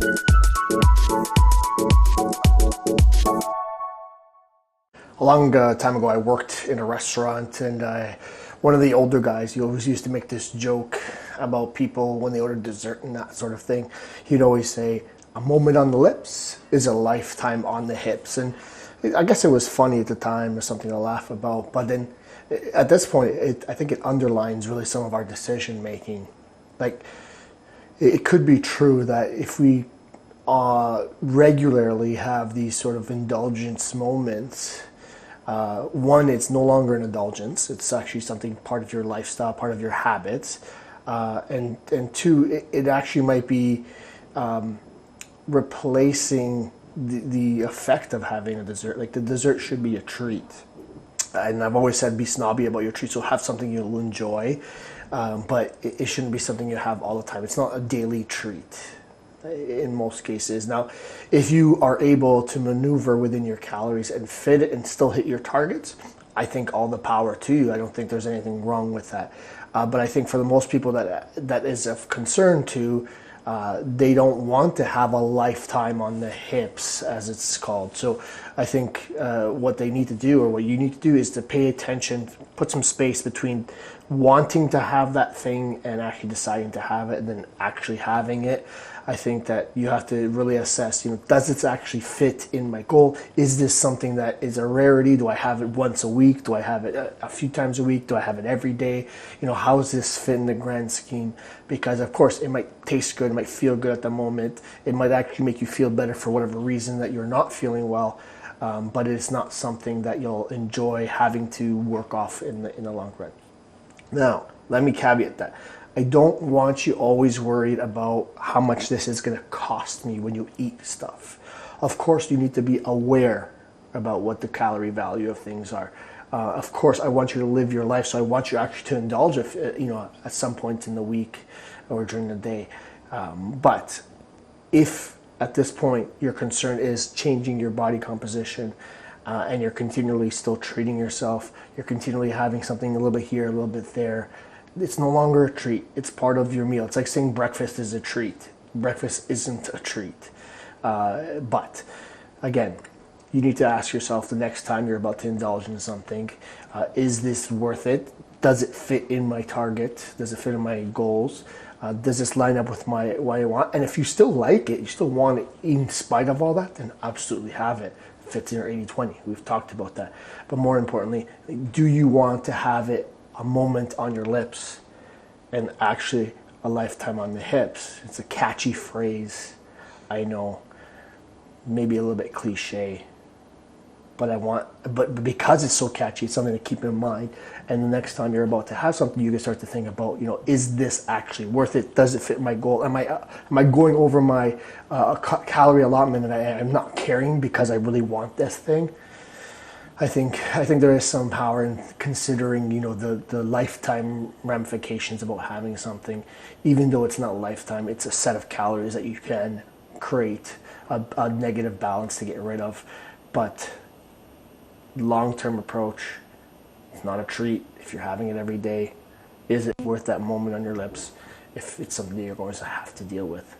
A long time ago, I worked in a restaurant, and one of the older guys, he always used to make this joke about people when they order dessert and that sort of thing. He'd always say, "A moment on the lips is a lifetime on the hips." And I guess it was funny at the time or something to laugh about. But then at this point, I think it underlines really some of our decision making. Like, it could be true that if we regularly have these sort of indulgence moments, one, it's no longer an indulgence. It's actually something part of your lifestyle, part of your habits. And two, it actually might be replacing the effect of having a dessert. Like, the dessert should be a treat. And I've always said be snobby about your treat, so have something you'll enjoy. But it shouldn't be something you have all the time. It's not a daily treat in most cases. Now, if you are able to maneuver within your calories and fit it and still hit your targets, I think all the power to you. I don't think there's anything wrong with that. But I think for the most people that is of concern to, they don't want to have a lifetime on the hips, as it's called. So I think what they need to do, or what you need to do, is to pay attention, put some space between wanting to have that thing and actually deciding to have it, and then actually having it. I think that you have to really assess, does it actually fit in my goal? Is this something that is a rarity? Do I have it once a week? Do I have it a few times a week? Do I have it every day? How does this fit in the grand scheme? Because of course it might taste good, it might feel good at the moment. It might actually make you feel better for whatever reason that you're not feeling well. But it's not something that you'll enjoy having to work off in the long run. Now, let me caveat that. I don't want you always worried about how much this is going to cost me when you eat stuff. Of course, you need to be aware about what the calorie value of things are. Of course, I want you to live your life, so I want you actually to indulge if, at some point in the week or during the day. But if at this point your concern is changing your body composition, and you're continually still treating yourself, you're continually having something a little bit here, a little bit there, it's no longer a treat. It's part of your meal. It's like saying breakfast is a treat. Breakfast isn't a treat. But again, you need to ask yourself the next time you're about to indulge in something, is this worth it? Does it fit in my target? Does it fit in my goals? Does this line up with what I want? And if you still like it, you still want it in spite of all that, then absolutely have it. It fits in your 80-20. We've talked about that. But more importantly, do you want to have it a moment on your lips and actually a lifetime on the hips? It's a catchy phrase, I know, maybe a little bit cliche, but because it's so catchy, it's something to keep in mind. And the next time you're about to have something, you can start to think about, is this actually worth it? Does it fit my goal? Am I going over my calorie allotment and I'm not caring because I really want this thing? I think there is some power in considering, the lifetime ramifications about having something. Even though it's not lifetime, it's a set of calories that you can create a negative balance to get rid of. But long-term approach, it's not a treat. If you're having it every day, is it worth that moment on your lips if it's something that you're going to have to deal with?